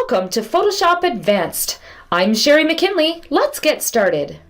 Welcome to Photoshop Advanced. I'm Sherry McKinley. Let's get started.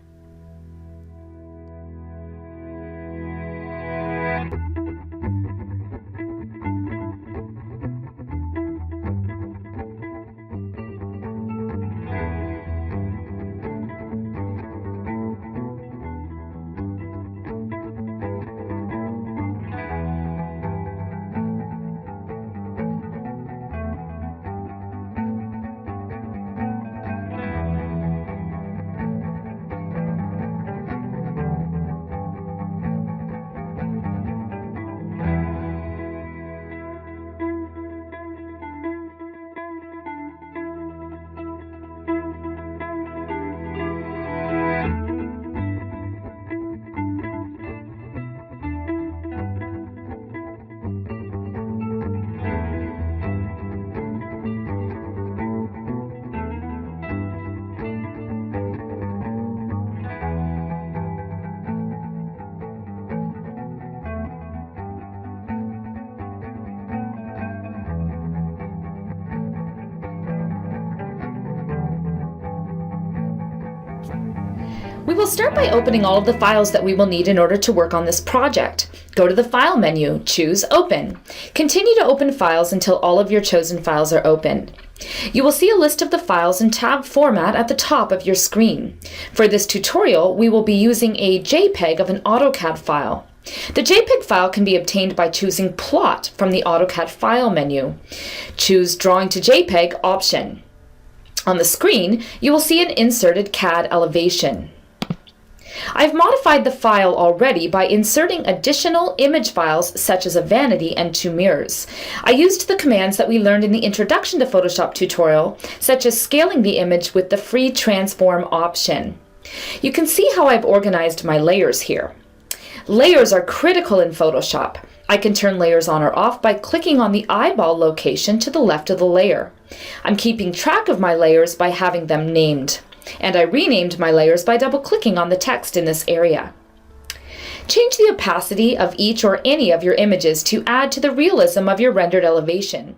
We will start by opening all of the files that we will need in order to work on this project. Go to the File menu, choose Open. Continue to open files until all of your chosen files are opened. You will see a list of the files in tab format at the top of your screen. For this tutorial, we will be using a JPEG of an AutoCAD file. The JPEG file can be obtained by choosing Plot from the AutoCAD File menu. Choose Drawing to JPEG option. On the screen, you will see an inserted CAD elevation. I've modified the file already by inserting additional image files such as a vanity and two mirrors. I used the commands that we learned in the Introduction to Photoshop tutorial, such as scaling the image with the free transform option. You can see how I've organized my layers here. Layers are critical in Photoshop. I can turn layers on or off by clicking on the eyeball location to the left of the layer. I'm keeping track of my layers by having them named. And I renamed my layers by double-clicking on the text in this area. Change the opacity of each or any of your images to add to the realism of your rendered elevation.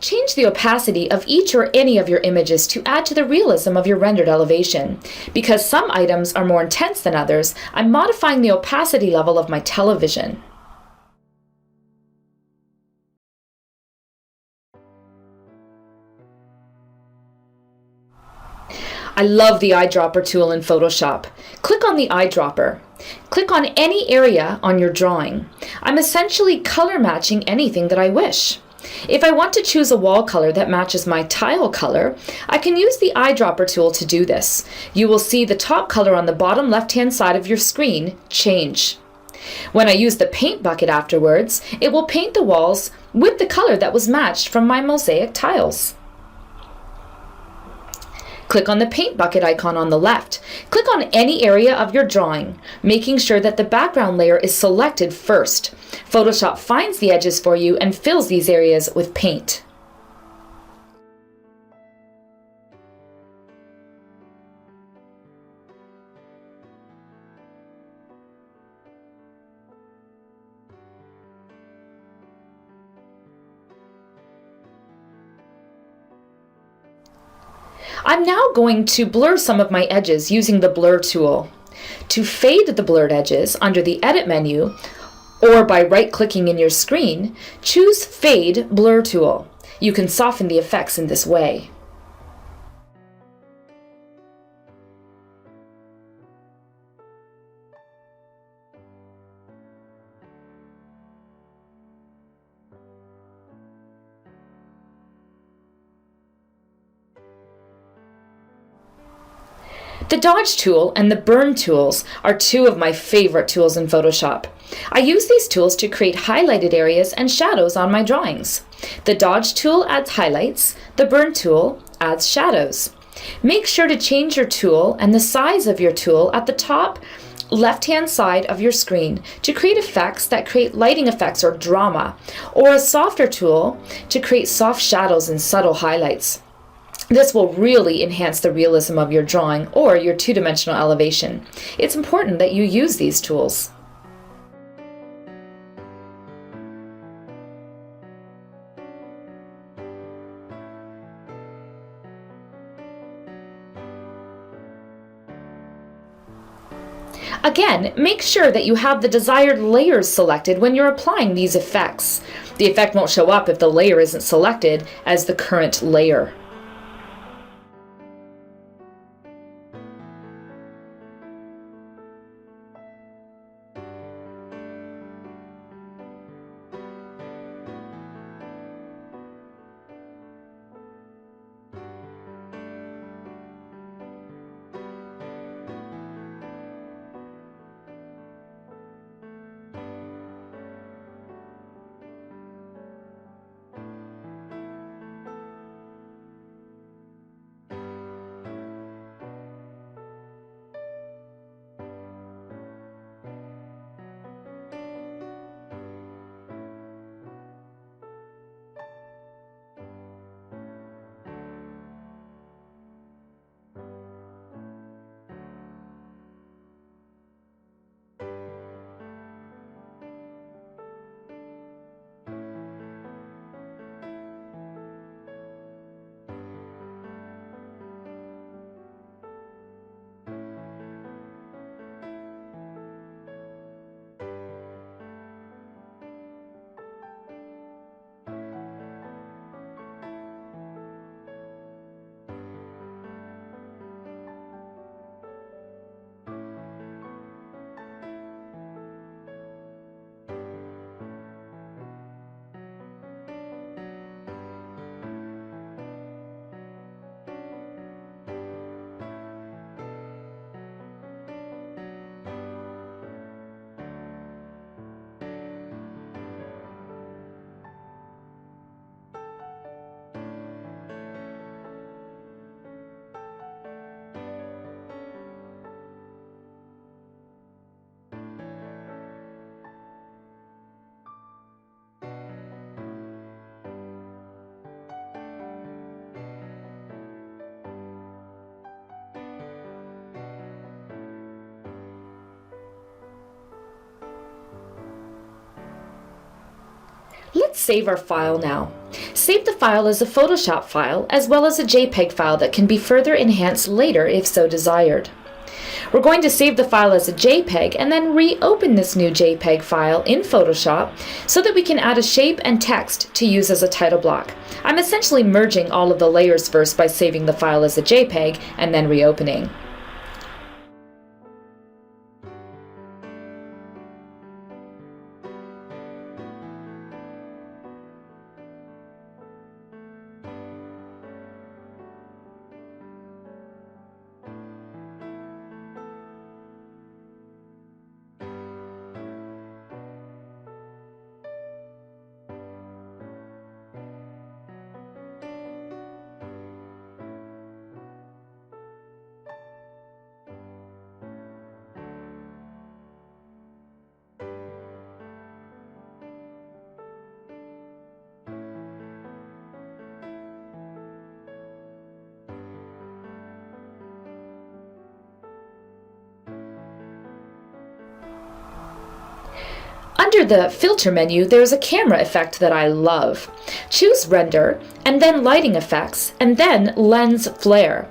Change the opacity of each or any of your images to add to the realism of your rendered elevation. Because some items are more intense than others, I'm modifying the opacity level of my television. I love the eyedropper tool in Photoshop. Click on the eyedropper. Click on any area on your drawing. I'm essentially color matching anything that I wish. If I want to choose a wall color that matches my tile color, I can use the eyedropper tool to do this. You will see the top color on the bottom left-hand side of your screen change. When I use the paint bucket afterwards, it will paint the walls with the color that was matched from my mosaic tiles. Click on the paint bucket icon on the left. Click on any area of your drawing, making sure that the background layer is selected first. Photoshop finds the edges for you and fills these areas with paint. I'm now going to blur some of my edges using the blur tool. To fade the blurred edges under the Edit menu, or by right-clicking in your screen, choose Fade Blur tool. You can soften the effects in this way. The Dodge tool and the Burn tools are two of my favorite tools in Photoshop. I use these tools to create highlighted areas and shadows on my drawings. The Dodge tool adds highlights, the Burn tool adds shadows. Make sure to change your tool and the size of your tool at the top left-hand side of your screen to create effects that create lighting effects or drama, or a softer tool to create soft shadows and subtle highlights. This will really enhance the realism of your drawing or your two-dimensional elevation. It's important that you use these tools. Again, make sure that you have the desired layers selected when you're applying these effects. The effect won't show up if the layer isn't selected as the current layer. Let's save our file now. Save the file as a Photoshop file as well as a JPEG file that can be further enhanced later if so desired. We're going to save the file as a JPEG and then reopen this new JPEG file in Photoshop so that we can add a shape and text to use as a title block. I'm essentially merging all of the layers first by saving the file as a JPEG and then reopening. Under the Filter menu, there is a camera effect that I love. Choose Render, and then Lighting Effects, and then Lens Flare.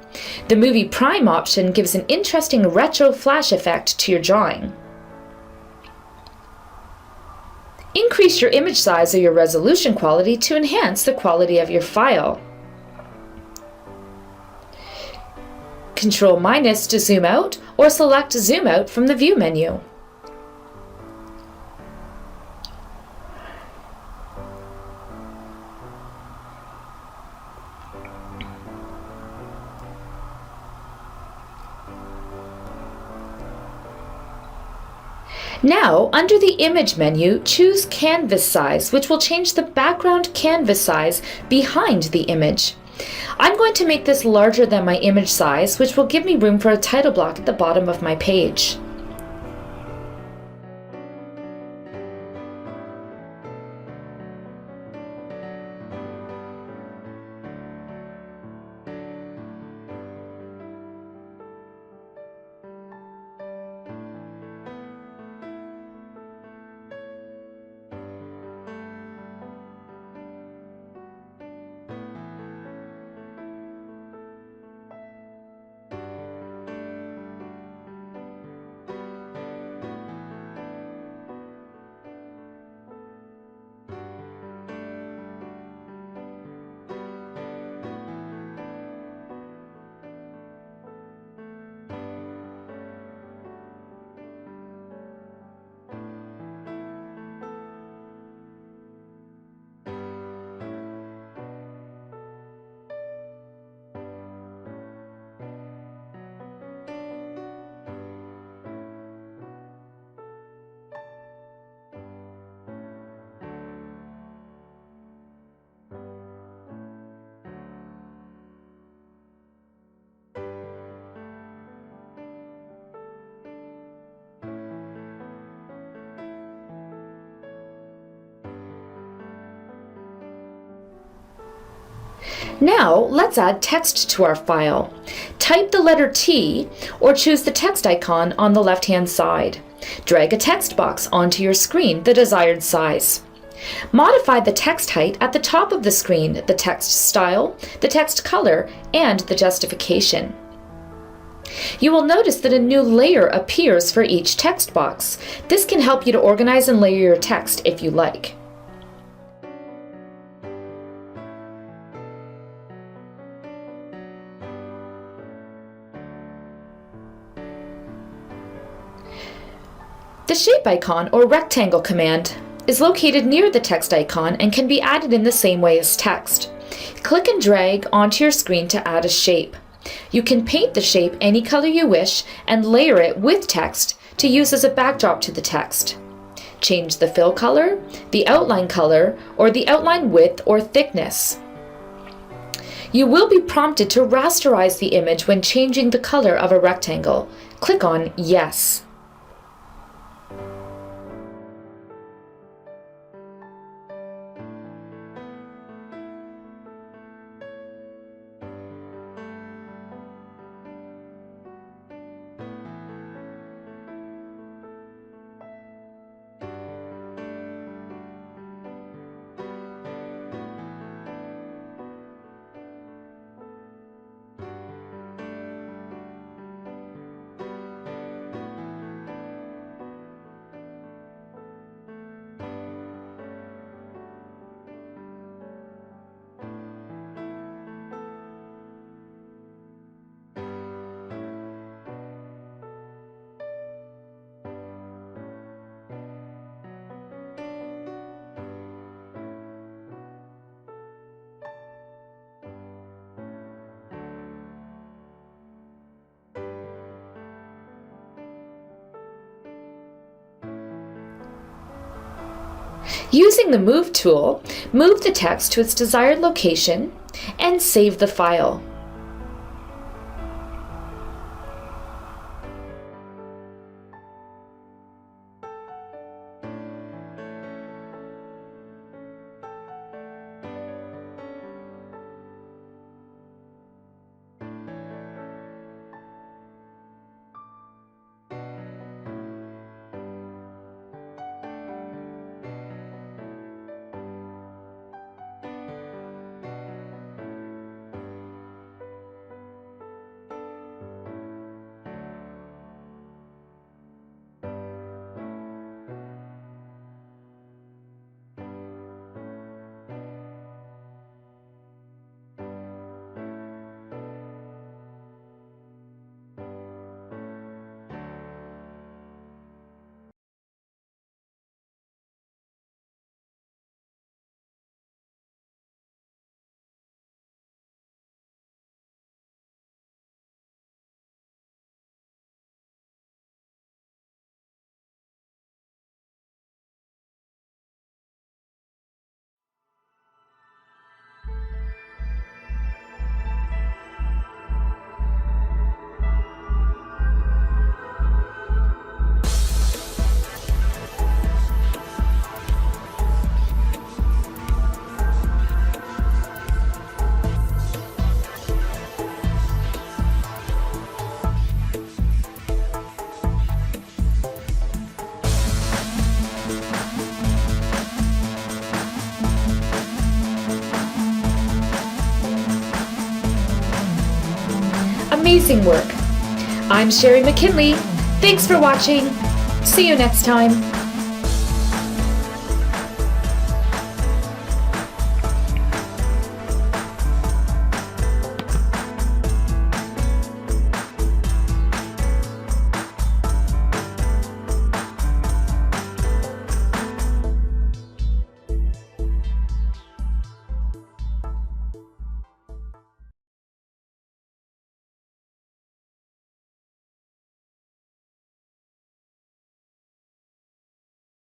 The Movie Prime option gives an interesting retro flash effect to your drawing. Increase your image size or your resolution quality to enhance the quality of your file. Control- to zoom out, or select Zoom Out from the View menu. Now, under the Image menu, choose Canvas Size, which will change the background canvas size behind the image. I'm going to make this larger than my image size, which will give me room for a title block at the bottom of my page. Now, let's add text to our file. Type the letter T or choose the text icon on the left-hand side. Drag a text box onto your screen the desired size. Modify the text height at the top of the screen, the text style, the text color, and the justification. You will notice that a new layer appears for each text box. This can help you to organize and layer your text if you like. The shape icon or rectangle command is located near the text icon and can be added in the same way as text. Click and drag onto your screen to add a shape. You can paint the shape any color you wish and layer it with text to use as a backdrop to the text. Change the fill color, the outline color, or the outline width or thickness. You will be prompted to rasterize the image when changing the color of a rectangle. Click on Yes. Using the Move tool, move the text to its desired location and save the file. amazing work. I'm Sherry McKinley. Thanks for watching. See you next time.